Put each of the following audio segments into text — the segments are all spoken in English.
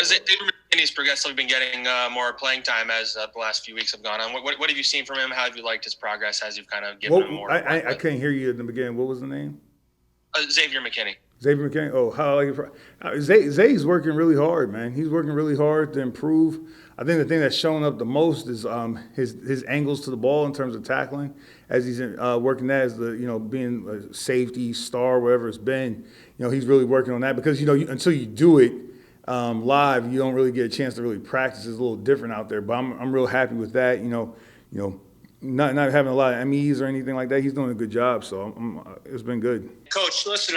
Xavier McKinney's progressively been getting more playing time as the last few weeks have gone on. What have you seen from him? How have you liked his progress as you've kind of given him more? I couldn't hear you at the beginning. What was the name? Xavier McKinney. Xavier McKinney. Oh, how I like it. Zay's working really hard, man. He's working really hard to improve. I think the thing that's showing up the most is his angles to the ball in terms of tackling. As he's working that as the being a safety star, wherever it's been, he's really working on that because until you do it live, you don't really get a chance to really practice. It's a little different out there, but I'm real happy with that. Not having a lot of MEs or anything like that. He's doing a good job, so it's been good. Coach, listen,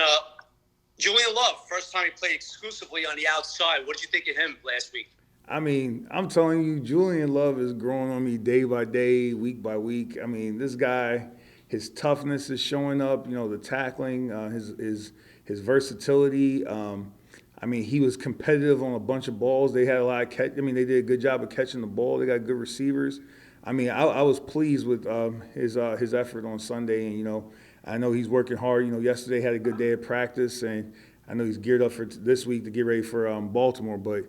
Julian Love, first time he played exclusively on the outside. What did you think of him last week? I mean, I'm telling you, Julian Love is growing on me day by day, week by week. I mean, this guy, his toughness is showing up. The tackling, his versatility. I mean, he was competitive on a bunch of balls. They had a lot of catch. I mean, they did a good job of catching the ball. They got good receivers. I mean, I was pleased with his effort on Sunday, and I know he's working hard. Yesterday had a good day of practice, and I know he's geared up for this week to get ready for Baltimore. But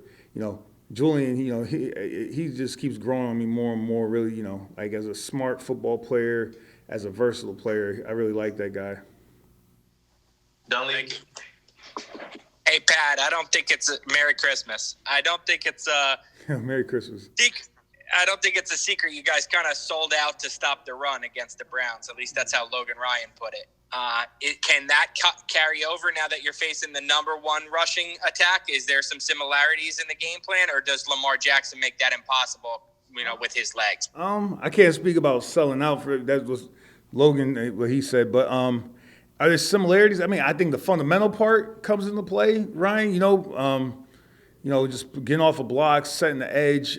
Julian, he just keeps growing on me more and more. Really, like as a smart football player, as a versatile player, I really like that guy. Dunleavy. Hey Pat, I don't think it's a Merry Christmas. I don't think it's a Merry Christmas. I don't think it's a secret. You guys kind of sold out to stop the run against the Browns. At least that's how Logan Ryan put it. Can that carry over now that you're facing the number one rushing attack? Is there some similarities in the game plan, or does Lamar Jackson make that impossible, with his legs? I can't speak about selling out for that was Logan what he said, but are there similarities? I mean, I think the fundamental part comes into play, Ryan. Just getting off a block, setting the edge.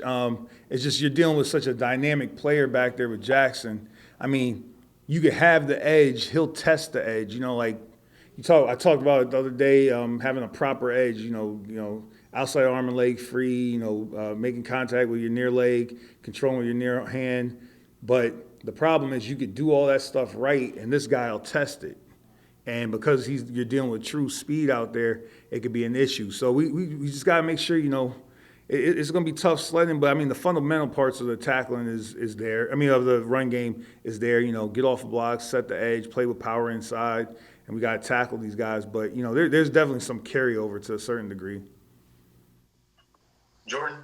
It's just you're dealing with such a dynamic player back there with Jackson. I mean, you could have the edge, he'll test the edge. I talked about it the other day, having a proper edge. Outside arm and leg free. Making contact with your near leg, controlling your near hand. But the problem is you could do all that stuff right, and this guy will test it. And because you're dealing with true speed out there, it could be an issue. So we just got to make sure, it's going to be tough sledding. But, I mean, the fundamental parts of the tackling is there. I mean, of the run game is there. Get off the blocks, set the edge, play with power inside. And we got to tackle these guys. But, there's definitely some carryover to a certain degree. Jordan?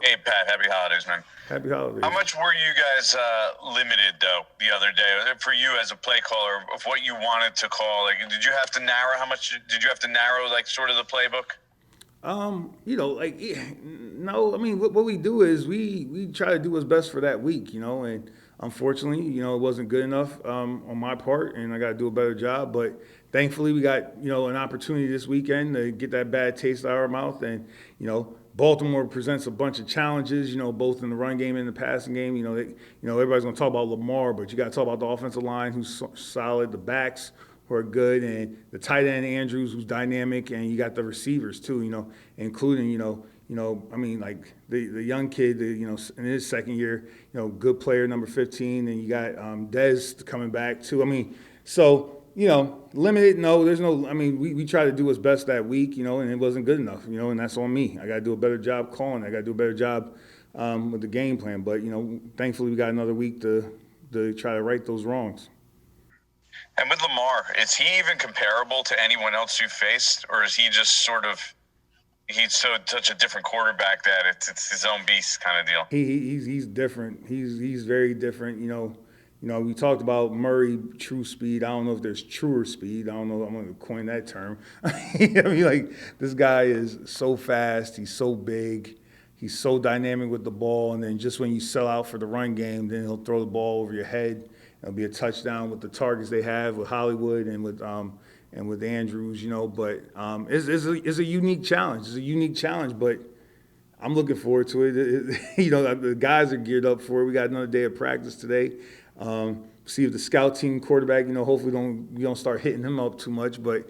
Hey, Pat. Happy holidays, man. Happy holidays. How much were you guys limited, though, the other day? For you as a play caller, of what you wanted to call? Like, did you have to narrow? How much did you have to narrow, like, sort of the playbook? No. I mean, what we do is we try to do what's best for that week, and unfortunately, it wasn't good enough on my part, and I got to do a better job. But thankfully, we got, an opportunity this weekend to get that bad taste out of our mouth, and, Baltimore presents a bunch of challenges, both in the run game and the passing game. Everybody's going to talk about Lamar, but you got to talk about the offensive line, who's solid, the backs who are good, and the tight end Andrews, who's dynamic, and you got the receivers too, including like the young kid, in his second year, good player number 15, and you got Dez coming back too. I mean, so. Limited, no, there's no, I mean, we try to do what's best that week, and it wasn't good enough, and that's on me. I got to do a better job calling. I got to do a better job with the game plan. But, thankfully we got another week to try to right those wrongs. And with Lamar, is he even comparable to anyone else you faced, or is he just sort of, he's such a different quarterback that it's his own beast kind of deal? He's different. He's very different, we talked about Murray true speed. I don't know if there's truer speed. I don't know. I'm going to coin that term. This guy is so fast. He's so big. He's so dynamic with the ball. And then just when you sell out for the run game, then he'll throw the ball over your head. It'll be a touchdown with the targets they have with Hollywood and with Andrews. But it's a unique challenge. It's a unique challenge, but I'm looking forward to it. The guys are geared up for it. We got another day of practice today. See if the scout team quarterback, hopefully we don't start hitting him up too much. But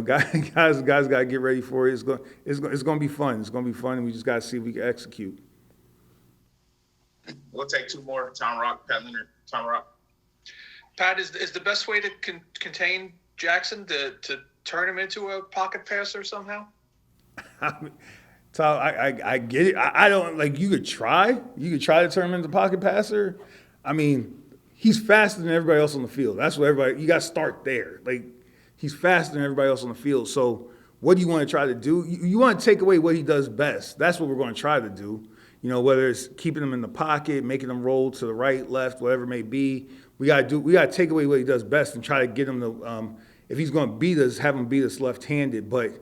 guys got to get ready for it. It's going to be fun. It's going to be fun, and we just got to see if we can execute. We'll take two more. Tom Rock, Pat Leonard. Tom Rock. Pat, is the best way to contain Jackson to turn him into a pocket passer somehow? I mean, Tom, I get it. I don't like. You could try. You could try to turn him into pocket passer. I mean, he's faster than everybody else on the field. That's what everybody. You got to start there. Like, he's faster than everybody else on the field. So, what do you want to try to do? You want to take away what he does best. That's what we're going to try to do. You know, whether it's keeping him in the pocket, making him roll to the right, left, whatever it may be. We got to take away what he does best and try to get him to. If he's going to beat us, have him beat us left-handed. But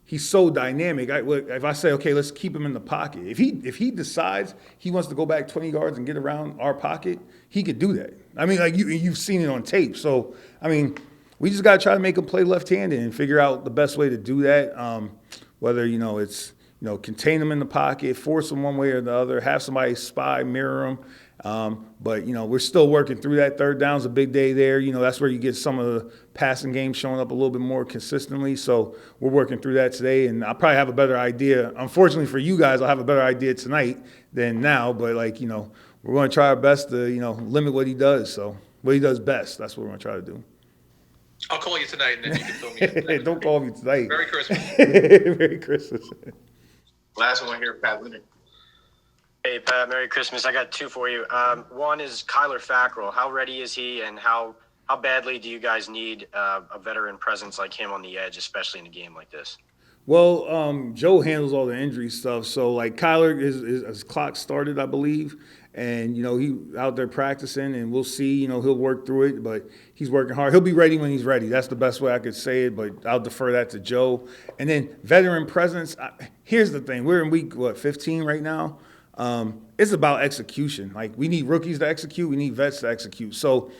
he's so dynamic. If I say, okay, let's keep him in the pocket. If he decides he wants to go back 20 yards and get around our pocket, he could do that. I mean, like you've seen it on tape. So, I mean, we just got to try to make him play left-handed and figure out the best way to do that. Whether, it's, contain him in the pocket, force him one way or the other, have somebody spy, mirror him. But, we're still working through that. Third down's a big day there. That's where you get some of the passing game showing up a little bit more consistently. So we're working through that today, and I'll probably have a better idea. Unfortunately for you guys, I'll have a better idea tonight than now. But, we're going to try our best to, limit what he does. So what he does best, that's what we're going to try to do. I'll call you tonight, and then you can fill me in. Don't call me tonight. Merry Christmas. Merry Christmas. Last one here, Pat Leonard. Hey, Pat, Merry Christmas. I got two for you. One is Kyler Fackrell. How ready is he, and how badly do you guys need a veteran presence like him on the edge, especially in a game like this? Well, Joe handles all the injury stuff. So, Kyler, his clock started, I believe. And, he out there practicing, and we'll see. He'll work through it, but he's working hard. He'll be ready when he's ready. That's the best way I could say it, but I'll defer that to Joe. And then veteran presence, here's the thing. We're in week, 15 right now? It's about execution. We need rookies to execute. We need vets to execute. So,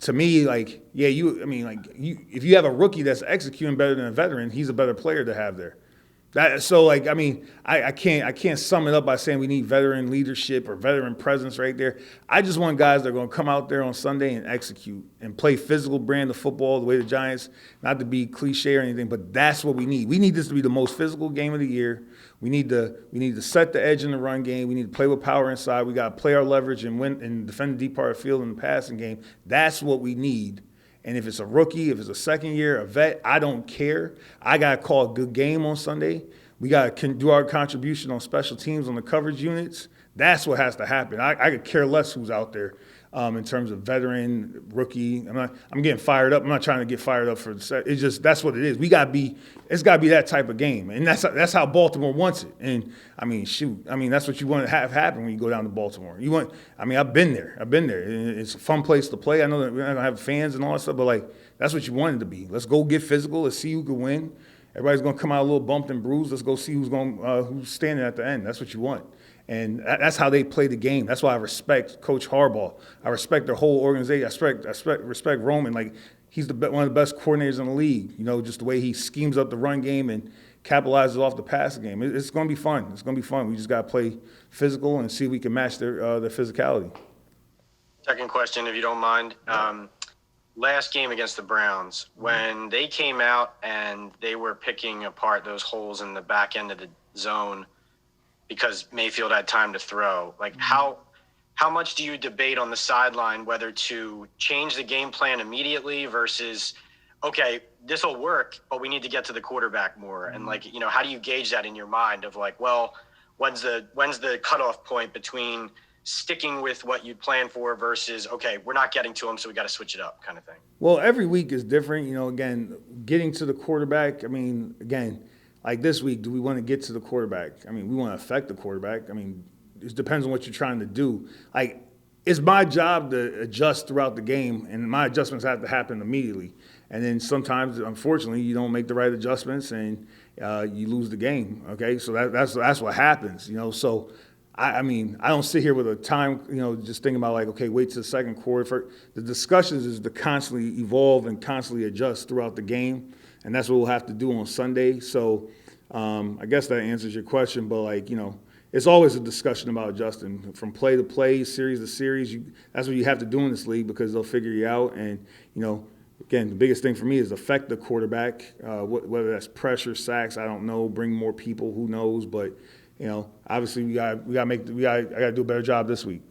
to me, if you have a rookie that's executing better than a veteran, he's a better player to have there. I can't sum it up by saying we need veteran leadership or veteran presence right there. I just want guys that are going to come out there on Sunday and execute and play physical brand of football the way the Giants, not to be cliche or anything, but that's what we need. We need this to be the most physical game of the year. We need to set the edge in the run game. We need to play with power inside. We got to play our leverage and win and defend the deep part of the field in the passing game. That's what we need. And if it's a rookie, if it's a second year, a vet, I don't care. I got to call a good game on Sunday. We got to do our contribution on special teams, on the coverage units. That's what has to happen. I could care less who's out there in terms of veteran, rookie. I'm getting fired up. I'm not trying to get fired up for it's just that's what it is. It's got to be that type of game, and that's how Baltimore wants it. And that's what you want to have happen when you go down to Baltimore. I've been there. It's a fun place to play. I know that we're not gonna have fans and all that stuff, but that's what you want it to be. Let's go get physical. Let's see who can win. Everybody's gonna come out a little bumped and bruised. Let's go see who's standing at the end. That's what you want. And that's how they play the game. That's why I respect Coach Harbaugh. I respect their whole organization. I respect Roman. He's one of the best coordinators in the league. Just the way he schemes up the run game and capitalizes off the passing game. It's going to be fun. It's going to be fun. We just got to play physical and see if we can match their physicality. Second question, if you don't mind. Last game against the Browns, when they came out and they were picking apart those holes in the back end of the zone because Mayfield had time to throw, how much do you debate on the sideline whether to change the game plan immediately versus, okay, this will work, but we need to get to the quarterback more? And how do you gauge that in your mind of when's the cutoff point between sticking with what you'd plan for versus, okay, we're not getting to him, so we got to switch it up kind of thing? Well, every week is different. Again, getting to the quarterback, this week, do we want to get to the quarterback? We want to affect the quarterback. It depends on what you're trying to do. It's my job to adjust throughout the game, and my adjustments have to happen immediately. And then sometimes, unfortunately, you don't make the right adjustments, and you lose the game, okay? So that's what happens, So, I don't sit here with a time, just thinking about okay, wait till the second quarter. The discussions is to constantly evolve and constantly adjust throughout the game, and that's what we'll have to do on Sunday. So I guess that answers your question, but it's always a discussion about adjusting from play to play, series to series. That's what you have to do in this league because they'll figure you out. And, again, the biggest thing for me is affect the quarterback, whether that's pressure, sacks, I don't know, bring more people, who knows. But, obviously I got to do a better job this week.